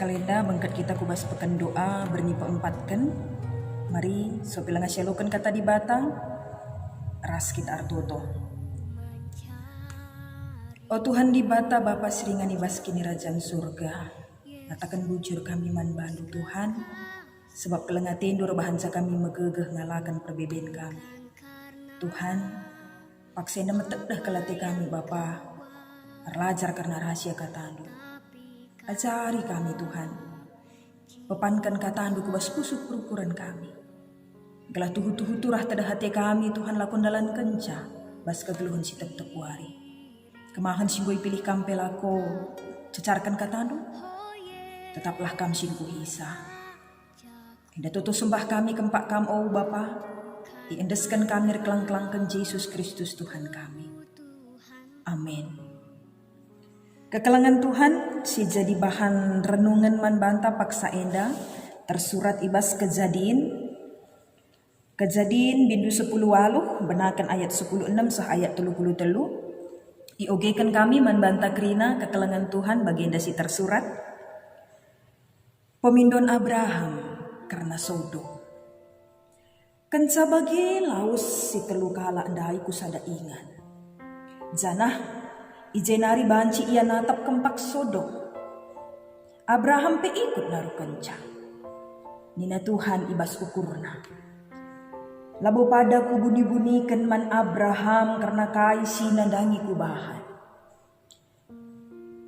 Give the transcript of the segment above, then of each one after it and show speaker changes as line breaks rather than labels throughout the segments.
kalenda bangkat kita kubas pekan doa bernipa empatkan. Mari sopila ngasyalukan kata di batang ras kita artoto. O Tuhan di bata Bapa seringan ibas kini rajaan surga. Ngatakan bujur kami man bandu Tuhan. Sebab kelengat tindur bahansa kami megegeh ngalakan perbeben kami. Tuhan, paksena metek dah kelate kami Bapa. Arlajar karena rahasia katandu. Ajari kami Tuhan. Pepankan katandu kubas kusuk perukuran kami. Gelah tuhu-tuhu turah tada hati kami Tuhan lakon dalan kenca. Bas kegeluhan si tep wari. Kemahan singgoi pilih kampel ako. Cecarkan katandu. Tetaplah kam singku hisa. Indah tutu sembah kami kempak kam o Bapa. Iendeskan kami kelang-kelangkan Yesus Kristus Tuhan kami. Amin. Kekelangan Tuhan si jadi bahan renungan man banta paksa enda tersurat ibas kejadian bindu 10 waluh benakan ayat 16 sah ayat 33 iogekan kami man banta krina kekelangan Tuhan bagian si tersurat pemindon Abraham karena Sodom kenca bagi laus si telu kala ndai kusada ingan janah ijenari banci ia natap kempak Sodom. Abraham pe ikut naru kencang. Nina Tuhan ibas ukurna. Labo pada ku buni-bunikan man Abraham karena kaisi nandangi kubahan.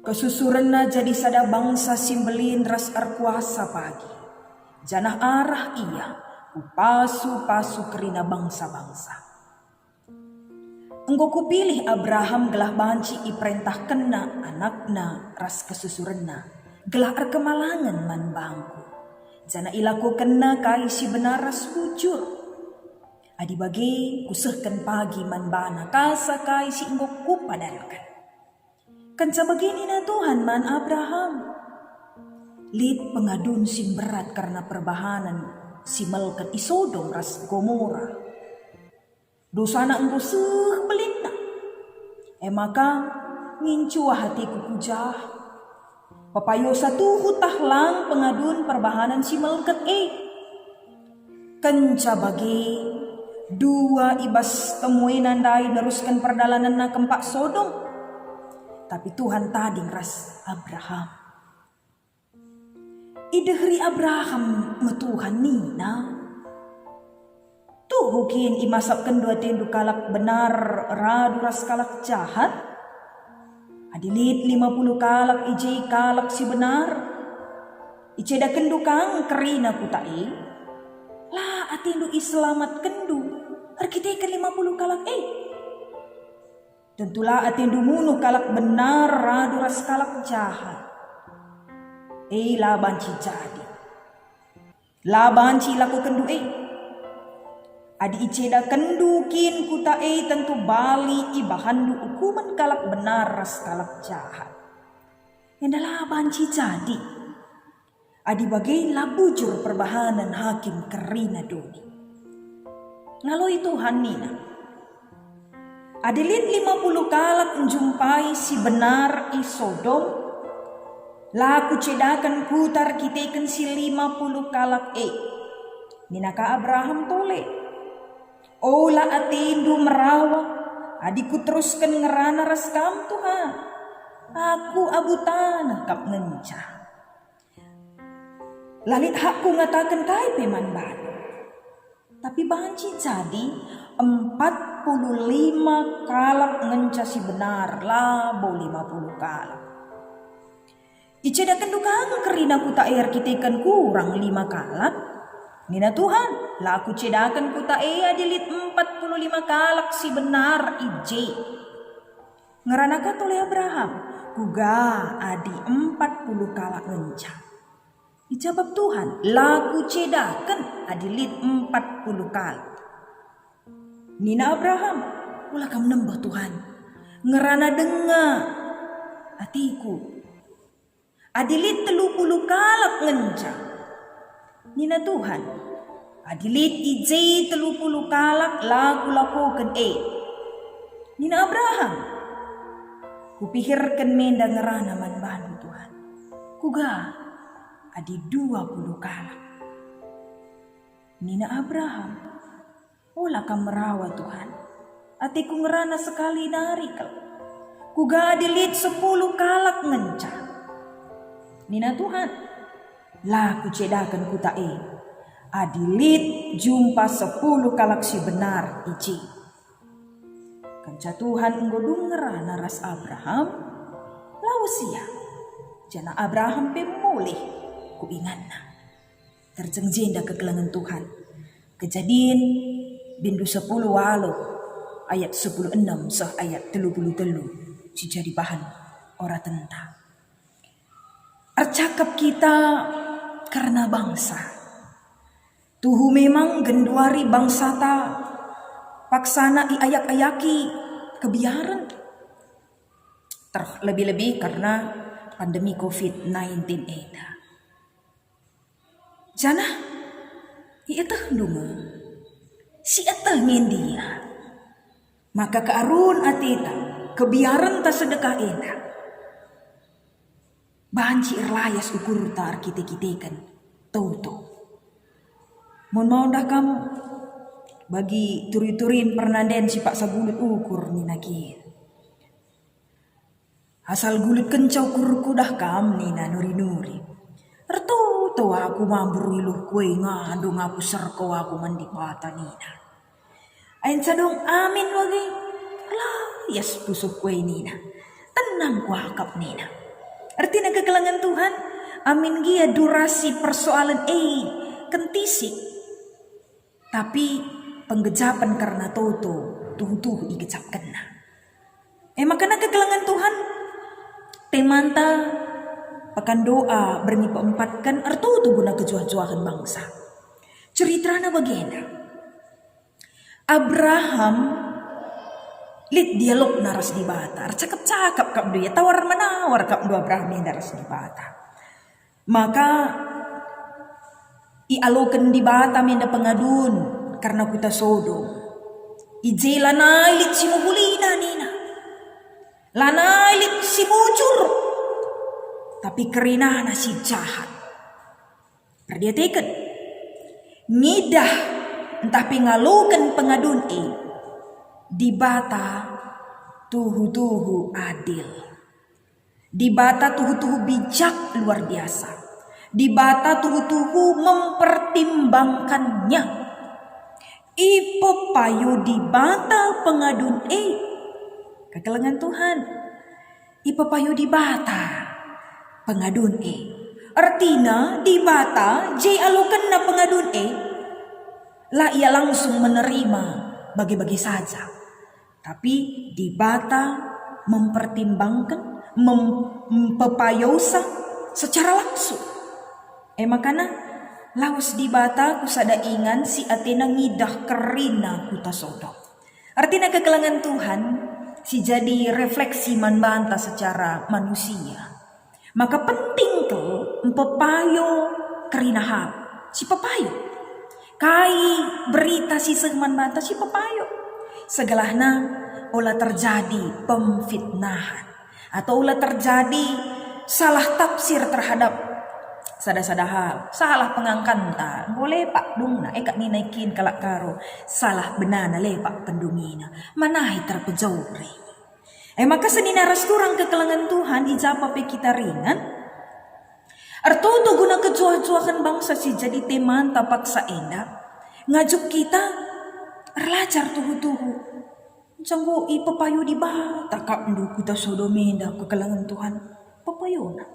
Kesusurenna jadi sada bangsa simbelin ras arkuasa pagi. Janah arah ia upasu-pasu kerina bangsa-bangsa. Engkau kupilih Abraham gelah banci iperintah kena anakna ras kesusurenna. Gelah kemalangan man bangku. Jana ilaku kena kai si benar ras bujur. Adi bagi kusehkan pagi man bana kasa kai si engkau kupadankan. Kenca begini na Tuhan man Abraham. Lid pengadun sim berat karena perbahanan si melket isodom ras Gomora. Dosana engkau belina. Maka ngincu hatiku pujah. Papayo satu hutah lang pengadun perbahanan si melket kenca bagi dua ibas temuin nandai neruskan perdalanan na kempak Sodom. Tapi Tuhan tadi ras Abraham. Idehri Abraham metuhan nina. Hukin imasapkan dua tendu kalak benar radu ras kalak jahat. Adilit 50 kalak ije kalak si benar. Iceda kendu kang kerina kutai. Lah atindu islamat kendu. Arkitekan 50 kalak Tentulah atindu munu kalak benar radu ras kalak jahat. Labanci jadi. Labanci laku kendu Adi iceda kendukin kuta tentu bali ibahandu hukuman kalak benar ras kalak jahat. Endalah banci jadi. Adi bagai labujur perbahanan hakim kerina doni. Ngaloi Tuhan nina. Adilin 50 kalak menjumpai si benar Sodom. Laku cedakan putar kiteken si 50 kalak Ninaka Abraham tole. Ola atindu merawa, adiku teruskan ngerana ras kam Tuhan. Aku abu tanah kap ngenca. Lalit hakku ngatakan kai peman badu. Tapi banci jadi 45 kalak ngenca si benar labo 50 kalak. Icedakan dukang kerina ku tak air kitekan kurang 5 kalak. Nina Tuhan, laku cedakan kuta adilit 45 kalak si benar ije. Ngeranaka oleh Abraham, kuga adi 40 kalak ngenca. Ijabab Tuhan, laku cedakan adilit 40 kalak. Nina Abraham, ulah kam nembah Tuhan. Ngerana denga atiku. Adilit 30 kalak ngenca. Nina Tuhan, adilit ije 30 kalak laku-lakukan Nina Abraham, kupikirkan menda ngerana man banu Tuhan. Kuga, adi 20 kalak. Nina Abraham, ola kam merawat Tuhan. Ati ku ngerana sekali narikal. Ku gadilit 10 kalak ngenca. Nina Tuhan, lah ku cedakan ku tae. Adilit jumpa 10 kalak si benar iji. Kanca Tuhan nggodung ngerana ras Abraham. Lausia, jana Abraham pemulih ku ingatna. Terjengjenda kegelangan Tuhan. Kejadian bindu 10 walo ayat 16 sah ayat 33 si jadi bahan ora tentang. Arcakap kita karena bangsa. Tuhu memang genduari bangsa ta paksana iayak-ayaki kebiaran. Terlebih-lebih karena pandemi COVID-19 eta. Jana, ietah dunga, si etah ngendia. Maka kearun atita, kebiaran ta sedekah ena. Banci erlayas ukur tar kita-kitakan, tau-tau. Mohon mau dah kamu, bagi turi-turin pernanden si pak sagulut ukur nina kia. Asal gulut kencau kurku dah kam nina nuri-nuri. Ertu aku mamburu iluh kue ngandung aku serko aku mandi pata nina. Ain sadong amin wagi. Alah, yes pusuk kue nina. Tenang ku hakap nina. Artinya kegelangan Tuhan. Amin gia durasi persoalan kentisik. Tapi penggejapan karena toto tuh igecap kena. Makanya kegelangan Tuhan. Temanta pakan doa bernipa empatkan artu tu guna kejuah-juahan bangsa. Ceritana bagena. Abraham lit dialog naras di bata. Cakap-cakap kap dia tawar menawar kap dua Abraham yang naras di bata. Maka ialokan di bata menda pengadun karena kuta sodo. Ije lanai lit si muhulina nina. Lanai lit si bujur. Tapi kerina si jahat. Perdiatikan. Ngidah entah pengalukan pengadun di bata tuhu-tuhu adil. Di bata tuhu-tuhu bijak luar biasa. Di bata tuhu-tuhu mempertimbangkannya. Ipo payu di bata pengadun kekelengan Tuhan. Ipo payu di bata pengadun artinya di bata jay alukan na pengadun lah ia langsung menerima bagi-bagi saja. Tapi di bata mempertimbangkan mempepayosa secara langsung. Makanya laus di bata kusada ingan si Athena ngidah kerina kuta sodok. Artinya kegelangan Tuhan si jadi refleksi manbanta secara manusia. Maka penting tuh empepayo kerinahan si pepayo. Kai berita si segman banta si pepayo. Segalahna olah terjadi pemfitnahan atau olah terjadi salah tafsir terhadap sada-sada hal. Salah pengangkanta boleh pak dungna kak ninaikin kalak karo salah benana lepak pendungina manahi terpejauri. Maka senina rasturang kekelangan Tuhan ijapa pe kita ringan. Artoto guna kejuah-juahan bangsa si jadi teman tapak saenda. Ngajuk kita erlajar tuhu-tuhu. Canggo ipapayo di bata kap ndu kuta sodomenda kekelangan Tuhan. Papayona.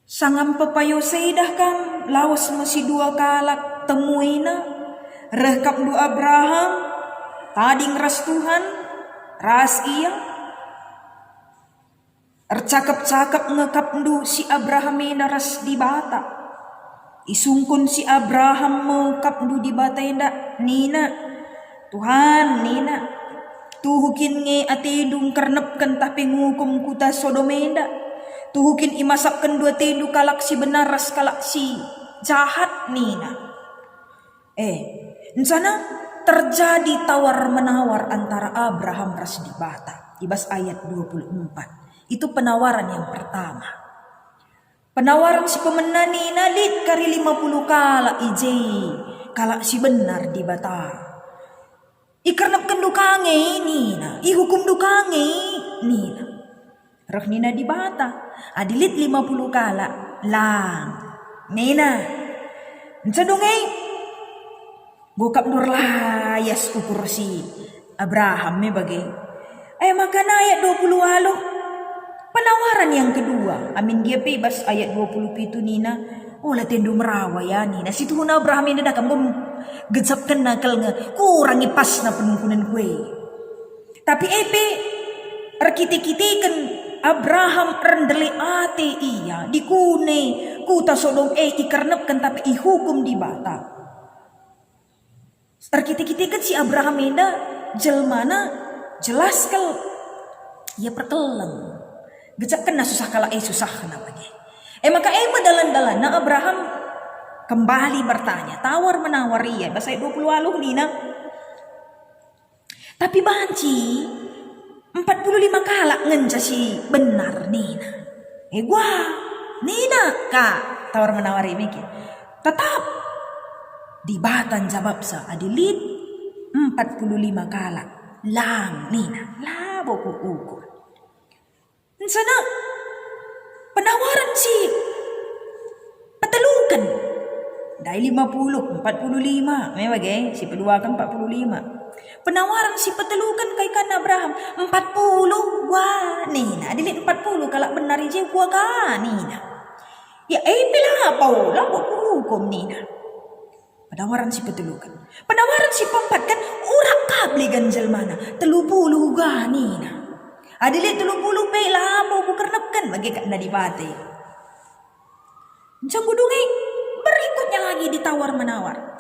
Sangam papayo seidah kam lawas masih 2 kalak temuina. Rekap du Abraham tading ras Tuhan. Ras iya ercakap-cakap ngekap ndu si Abraham ras di bata. Isungkun si Abraham mengkap ndu di bata enda nina. Tuhan nina. Tuhukin nge atedung kernepkan tapi ngukum kuta sodomenda. Tuhukin imasapkan 2 tedu kalak si benar ras kalak si jahat nina. Nsana terjadi tawar-menawar antara Abraham ras di bata. Ibas ayat 24. Itu penawaran yang pertama. Penawaran si pemenani nalit kari 50 kala ije. Kala si benar di bata. Ikarnapkan dukange nina. Ihukum dukange nina. Rah nina di bata. Adilit 50 kala. Lang. Nina. Ncadongay. Gukap durlayas ukur si Abraham me bagay. Makana ayat 20 alo. Penawaran yang kedua, amin dia bebas ayat 27 nina. Olah tendu merawa ya nina. Situ na Abraham ini dah kamu gecapkan nakal nga. Kurangi pas na penungkunan kue. Tapi arkite-kite kan Abraham rendele ate iya. Dikune kuta sodom ikarnapkan tapi ihukum di bata. Arkite-kite kan si Abraham ini jelmana jelas kal. Ya perteleng. Gecap kena susah kala susah namanya. Maka dalan-dalan na Abraham kembali bertanya, tawar menawar iya, bahasa 20 aluh nina. Tapi banci 45 kala ngenca si benar nina. Gua nina kak tawar menawar iya mikir. Tetap di batan jawab sa adilit 45 kala lang nina labo ko ukur. Sana penawaran si patalukan dari 50 45 memang si kedua kan 45 penawaran si patalukan kay kan Abraham 40 wah nina adilit 40 kalau benar je gua ka nina ya pila apa lapo hukum nina penawaran si patalukan penawaran si pempat kan urak kabli ganjal mana 30 ga nina adilit 30 pe labo ku kernapkan bagi kak na dibate. Cangkudungi berikutnya lagi ditawar menawar.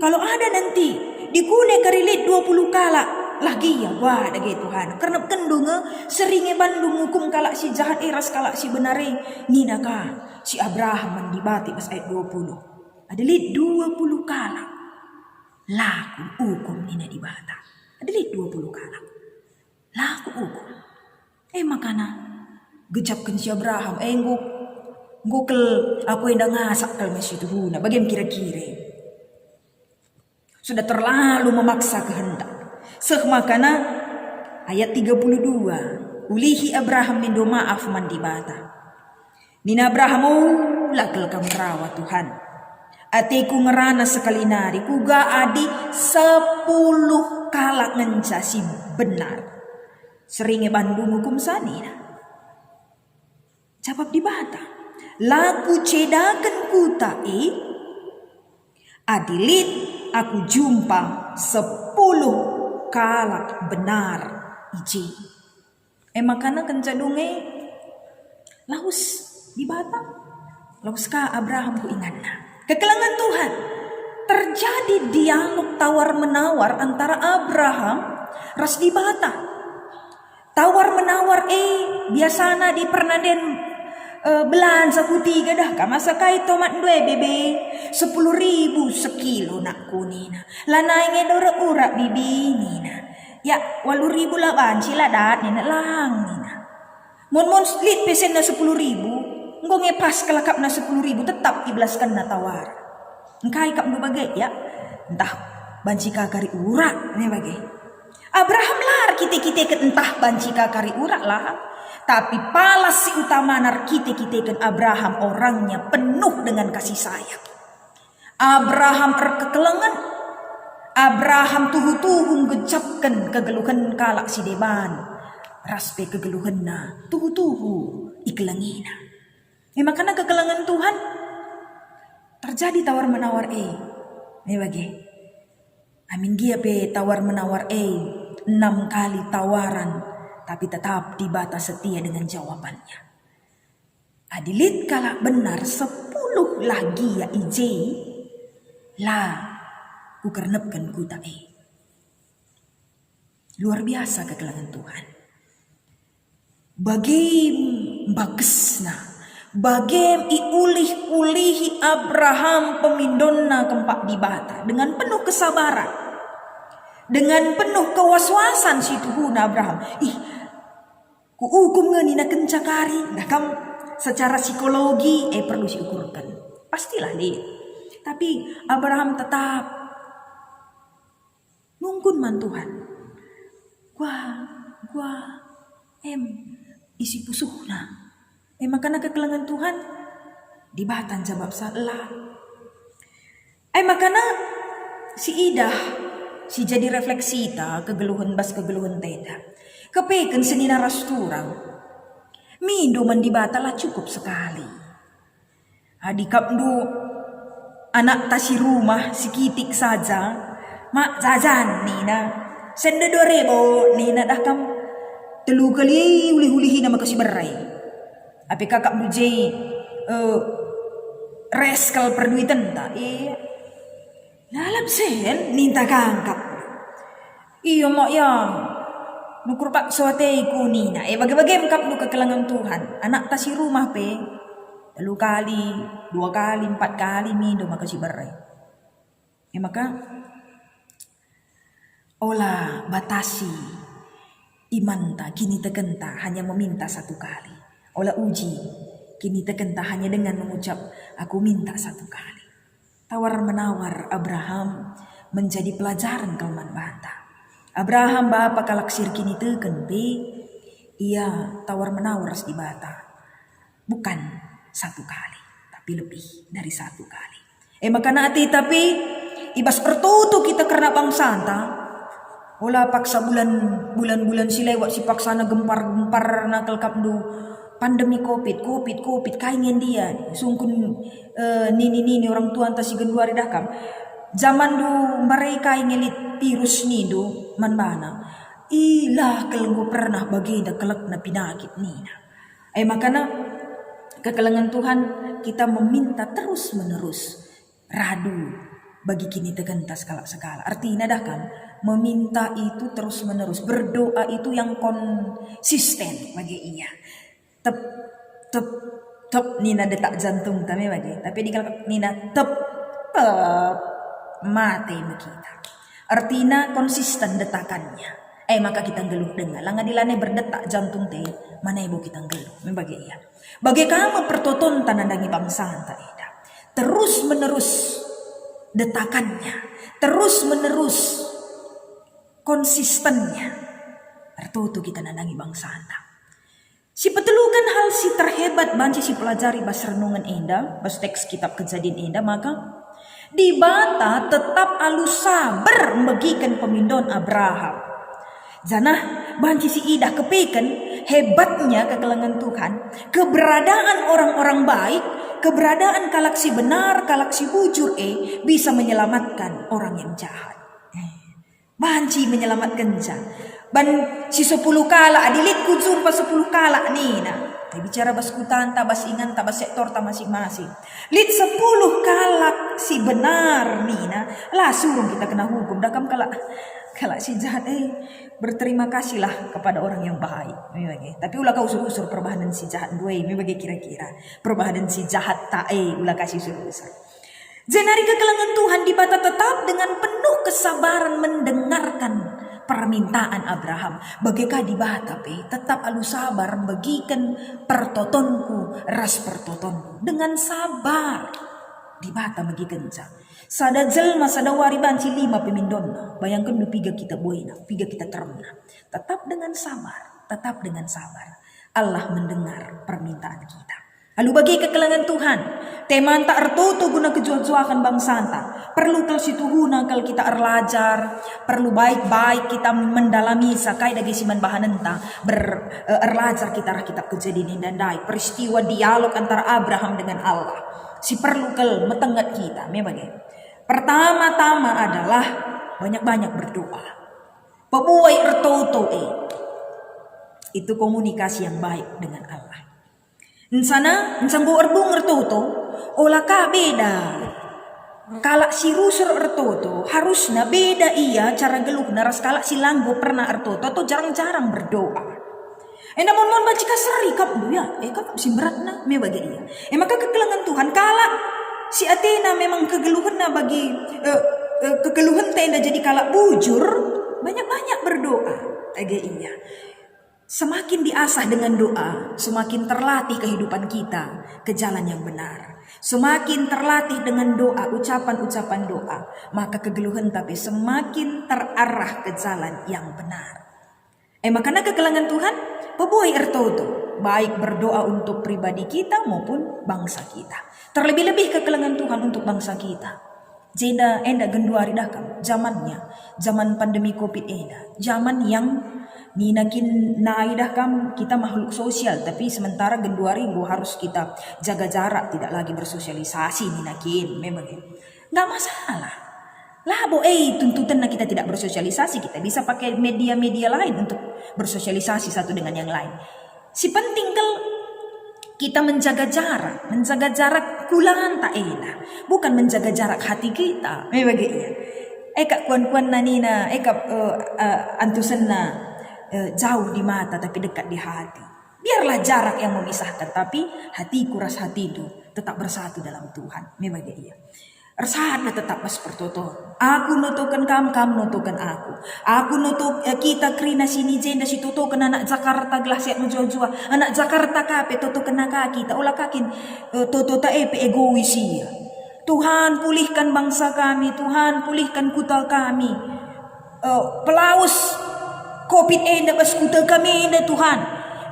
Kalau ada nanti dikune karilit 20 kala lagi ya wah dage Tuhan. Karena kendunga seringe bandung hukum kala si jahat eras kala si benare nina ka si Abraham mendibati pas ayat 20. Adilit 20 kala laku hukum nina dibata. Adilit 20 kala. Laku ukur. Makana gejapkan si Abraham. Ngukel aku yang ngasak kal masih tuhuna. Bagaimana kira-kira? Sudah terlalu memaksa kehendak. Makana ayat 32. Ulihi Abraham mindo maaf mandibata. Nina Abraham lakel kamu rawa Tuhan. Atiku ngerana sekali nari. Kuga adi 10 kala ngenca si benar. Seringe bandung hukum sanina. Jawab di bata. Laku cedakan kuta adilit aku jumpa 10 kala benar iji. Makana kencadunge laus di bata. Laus ka Abraham ku ingatna. Kekelangan Tuhan. Terjadi dialog tawar menawar antara Abraham ras di bata. Tawar menawar biasana di pernaden belanja kutiga dah masa kai tomat dua bebe 10.000 sekilo nak kunina lanai ngedora urak bibi nina ya 8.000 lah banci lah dat nina lang nina mon split pesen na 10.000 nggo ngepas kelakap na 10.000 tetap iblaskan na tawar engkai kap nu bagai ya entah banci kakari urak ne bagai Abraham lar kita ke entah banci kakari urak lah. Tapi palas si utama nar kita ke Abraham orangnya penuh dengan kasih sayang. Abraham kekelengan. Abraham tuhu-tuhu ngecapkan kegeluhan kalak si deban. Raspe kegeluhan na tuhu-tuhu ikelangina. Makanya kekelengan Tuhan terjadi tawar menawar bagi. Amin dia tawar menawar 6 kali tawaran, tapi tetap di bata setia dengan jawabannya. Adilit kala benar 10 lagi ya ije, lah kukernepkan kuta Luar biasa kekelangan Tuhan. Bagim bagesna, bagim iulih-ulihi Abraham pemindonna kempak di bata dengan penuh kesabaran. Dengan penuh kewaswasan si Tuhan Abraham. Ku hukum ngeni na kencakari. Nah kam secara psikologi perlu diukurkan. Pastilah lihat. Tapi Abraham tetap nunggun man Tuhan. Gua isi pusuhna. Makana kekelangan Tuhan dibatan jawab salah. Makana si Idah si jadi refleksi ta kegeluhan tenda. Kepeken senina rasturang. Mindo mendibata lah cukup sekali. Adikap du anak tasi rumah sikitik saja. Mak jajan nina. Senda 2.000 nina dah kam. Telu kali uli-ulihi nama kasih berai. Api kakak bujai reskal perduitan tak. Dalam sen ninta kangkap. Iyo mak ya. Nukur pak suatei kunina. Bagi-bagi engkap nu kekelangan Tuhan. Anak tasi rumah pe. 3 kali, 2 kali, 4 kali mindo makasih berai. Maka olah batasi iman ta kini tekenta hanya meminta 1 kali. Olah uji kini tekenta hanya dengan mengucap aku minta 1 kali. Tawar menawar Abraham menjadi pelajaran kalman bata. Abraham bapa kalaksir kini teken pe ia tawar menawar di bata. Bukan 1 kali tapi lebih dari 1 kali. Maka nanti tapi ibas pertutu kita karena bangsa anta. Olah paksa bulan si lewat si paksana gempar nakal kapdu pandemi covid kaingen dia sungkun nini orang tua anta si genduari dakam zaman du mereka ingelit virus ni du manbana ilah kelenggu pernah baginda kelak na pinakit nina. Makana kekelangan Tuhan kita meminta terus menerus radu bagi kini teganta sekala. Artinya dah kan meminta itu terus menerus, berdoa itu yang konsisten bagi ia. Tep nina detak jantung kami bagi. Tapi di kalau nina tep mati kita. Artinya konsisten detakannya. Maka kita geluh dengar. Langadilane berdetak jantung teh mana ibu kita geluh. Bagi ia. Bagi kamu pertoton tanandangi bangsa anta ida. Terus menerus detakannya, terus menerus konsistennya. Arto kita nandangi bangsa anta. Si petelukan hal si terhebat banci si pelajari bas renungan enda, bas teks kitab kejadian enda, maka di bata tetap alus sabar membagikan pemindon Abraham. Janah banci si idah kepekan hebatnya kekelangan Tuhan, keberadaan orang-orang baik, keberadaan kalaksi benar, kalaksi bujur bisa menyelamatkan orang yang jahat. Banci menyelamatkan jahat. Ban si 10 kala adilit kujur pas 10 kala nina. Bicara bas kutan tabas ingan tabas sektor ta masing-masing. Lit 10 kala si benar nina. Lah suruh kita kena hukum. Dakam kala si jahat berterima kasihlah kepada orang yang baik. Tapi ulah kau usur-usur perbahanan si jahat dua bagi kira-kira. Perbahanan si jahat tak ulah kasih usur-usur. Jenari kekelangan Tuhan di bata tetap dengan penuh kesabaran mendengarkan permintaan Abraham. Bagaikan di bata tetap alu sabar bagikan pertotonku ras pertotonku dengan sabar di bata bagikan ca. Sada jelma sada wari banci 5 pemindonna. Bayangkan du 3 kita buena, 3 kita termna. Tetap dengan sabar, Allah mendengar permintaan kita. Lalu bagi kekelangan Tuhan, teman tak ertoto guna kejual-juakan bangsa anta. Perlu kal situhuna kal kita erlajar, perlu baik-baik kita mendalami sakai dagi siman bahan enta erlajar kita kitab kejadian dan dai peristiwa dialog antara Abraham dengan Allah. Si perlu kal metengat kita, memang. Pertama-tama adalah banyak-banyak berdoa. Pabuai ertoto itu komunikasi yang baik dengan Allah. Nsanggo erbung ertoto, olah ka beda. Kalak si rusur ertoto, harusnya beda ia cara geluh naras kalak si langgo pernah ertoto atau jarang-jarang berdoa. Namun baca kasari kap ya, kap si beratna me bagi ia. Maka kekelangan Tuhan kalak si Athena memang kegeluhanna bagi kegeluhan tenda jadi kalak bujur, banyak-banyak berdoa. Iya. Semakin diasah dengan doa, semakin terlatih kehidupan kita ke jalan yang benar. Semakin terlatih dengan doa, ucapan-ucapan doa, maka kegeluhan tapi semakin terarah ke jalan yang benar. Makanya kekelangan Tuhan, pebuai ertoto, baik berdoa untuk pribadi kita maupun bangsa kita. Terlebih-lebih kekelangan Tuhan untuk bangsa kita. Jeda enda genduari dakam, zaman pandemi Covid enda, zaman yang ninakin naidah kam kita makhluk sosial, tapi sementara genduari harus kita jaga jarak, tidak lagi bersosialisasi ninakin, memang nggak masalah lah tuntutan kita tidak bersosialisasi, kita bisa pakai media-media lain untuk bersosialisasi satu dengan yang lain. Si penting kita menjaga jarak kulangan tak enak, bukan menjaga jarak hati kita. Kak kuan-kuan nanina, antusenna jauh di mata tapi dekat di hati. Biarlah jarak yang memisahkan, tapi hatiku ras hati itu tetap bersatu dalam Tuhan. Memang iya. Rasalah tetap mas pertoto. Aku notokan kam notokan aku. Aku notok kita krina sini jenda si totokan anak Jakarta gelas siap menjual-jual. Anak Jakarta kape totokan nak kita. Olah kakin toto ta egois ya. Tuhan pulihkan bangsa kami. Tuhan pulihkan kuta kami. Pelaus Covid enda bas kuta kami enda Tuhan.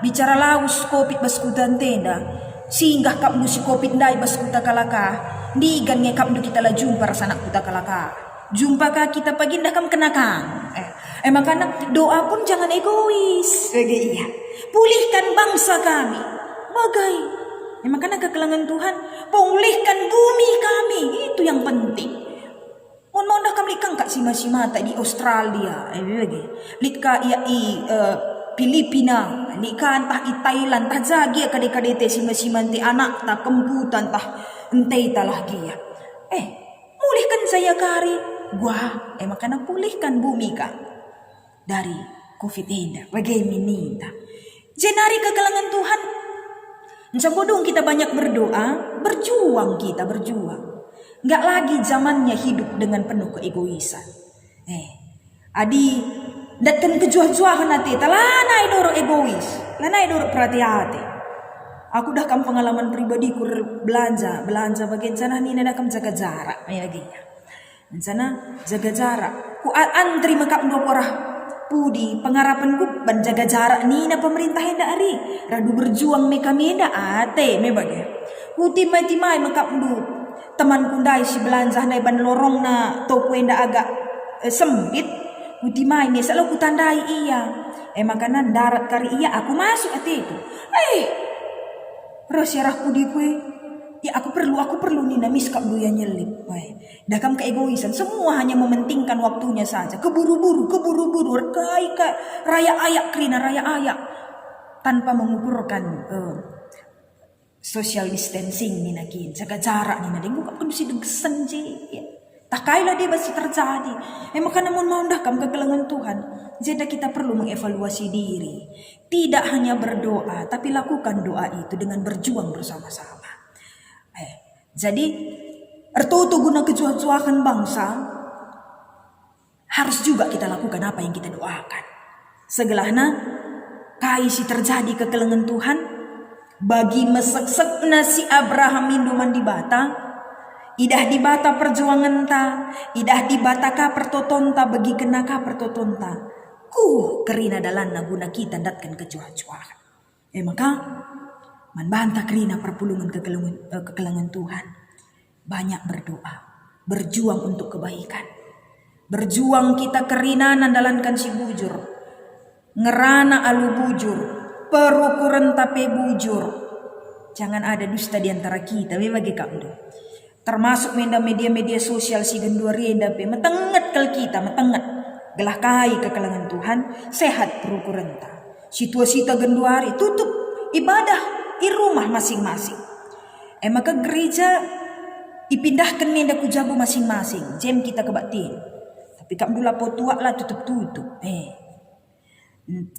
Bicara laus Covid bas kuta tenda. Singgah kap si Covid ndai bas kuta kalaka. Digan ngekap du kita lah jumpa rasanak kuta kalaka. Jumpa ka kita pagi ndak kam kenakan. Makanya doa pun jangan egois. Iya. Pulihkan bangsa kami. Bagai. Makanya kekelangan Tuhan, pulihkan bumi kami. Itu yang penting. Mau dah kami likang kak sima-sima di Australia. Lika Filipina, lika entah i Thailand, entah jagi kade-kade te sima-sima te anak tak kemputan tah entei talah dia. Pulihkan saya kari. Gua, makanya pulihkan bumi kan dari Covid ini. Bagaimana? Jenari kegelangan Tuhan. Ncabodong kita banyak berdoa, berjuang. Nggak lagi zamannya hidup dengan penuh keegoisan. Adi datkan kejuah-juahan hati, lanai dorok egois, lanai dorok perhati-hati. Aku dah kam pengalaman pribadi kur belanja bagian sana ni nak kam jaga jarak lagi. Sana jaga jarak. Ku antri makap dua porah pudi pengarapan ku ban jaga jarak ni na pemerintah hendak ari. Radu berjuang me kami hendak ate me bagi. Ku timai makap du teman kundai si belanja nai ban lorong na toko hendak agak sempit. Utimai ni selalu kutandai iya. Makanya darat kari iya aku masuk ate itu. Rasyarahku di kue. Ya aku perlu ni namis kap doya nyelip. Dah kam keegoisan. Semua hanya mementingkan waktunya saja. Keburu-buru. Kai raya ayak krina raya ayak. Tanpa mengukurkan social distancing ni nakin. Jaga jarak ni nadeng. Bukan kondisi degesan je. Tak kailah dia masih terjadi. Makanya mau dah kam kegelangan Tuhan. Jadi kita perlu mengevaluasi diri. Tidak hanya berdoa, tapi lakukan doa itu dengan berjuang bersama-sama. Jadi ertoto guna kejuang-juangan bangsa harus juga kita lakukan apa yang kita doakan. Segelahna kaisi terjadi kegelangan Tuhan bagi mesek-sek nasi Abraham Minduman di Bata. Idah di bata perjuangan ta, idah di bata ka pertotonta bagi kenaka pertotonta. Kerina dalana guna kita datkan kejuah-juahan. Maka manbanta kerina perpulungan kekelangan Tuhan. Banyak berdoa, berjuang untuk kebaikan. Berjuang kita kerina nandalankan si bujur. Ngerana alu bujur, perukuran tape bujur. Jangan ada dusta di antara kita, bagi kamu. Termasuk media-media sosial si genduari endape metenget kel kita metenget gelah kai kekelangan Tuhan sehat perukuran ta situasi ta genduari tutup ibadah di rumah masing-masing. Maka gereja dipindahkan menda ku jago masing-masing jem kita kebatin tapi kak dula potua lah tutup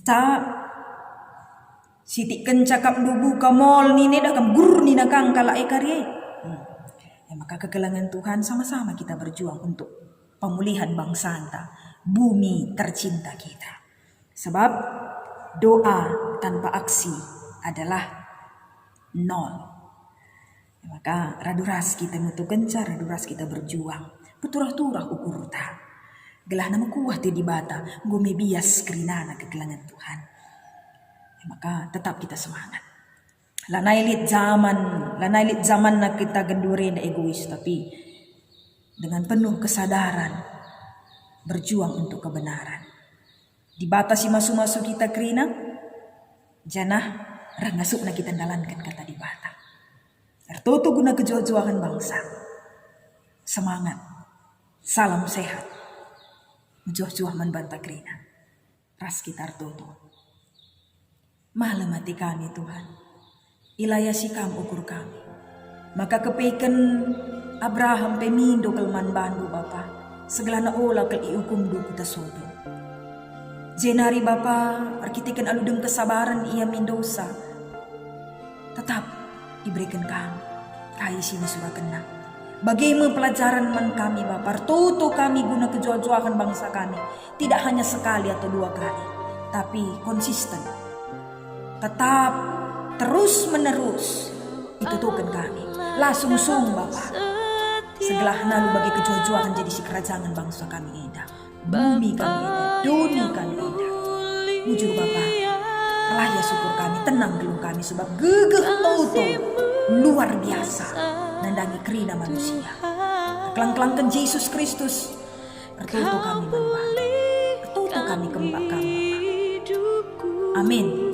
ta sitik kencakap du buka mall ni dah kam gur ni nakang kala karye. Maka kegelangan Tuhan sama-sama kita berjuang untuk pemulihan bangsa kita, bumi tercinta kita. Sebab doa tanpa aksi adalah nol. Maka raduras kita nutu gencar, raduras kita berjuang. Beturah-turah ukur ta. Gelah nama kuah di bata, gome bias kerinana kegelangan Tuhan. Maka tetap kita semangat. Lanailit zaman na kita gendure na egois, tapi dengan penuh kesadaran berjuang untuk kebenaran. Dibatasi masu-masu kita kerina, janah rangasuk na kita dalankan kata di bata. Tertutup guna kejuang bangsa. Semangat, salam sehat, juah-juah membanta kerina. Ras kita tertutup. Malam hati kami Tuhan, ilayasi kam ukur kami. Maka kepeken Abraham pemindo kelman bandu Bapa, segala na ola kel iukum du kita sodo. Jenari Bapa, arkitikan aludeng kesabaran ia mindosa. Tetap diberikan kami, kaya sini surah kena. Bagaimana pelajaran man kami Bapa, tuto kami guna kejual-jualan bangsa kami. Tidak hanya sekali atau 2 kali, tapi konsisten. Tetap terus menerus ditutukan kami. Langsung Bapa. Segala nalu bagi kejual-jualan jadi si kerajaan bangsa kami eda. Bumi kami eda, dunia kami eda. Jujur Bapa, raya syukur kami, tenang dulu kami sebab gegeh auto luar biasa nandangi kerina manusia. Kelang-kelangkan Yesus Kristus, pertutu kami membantu, pertutu kami kembak kami. Amin.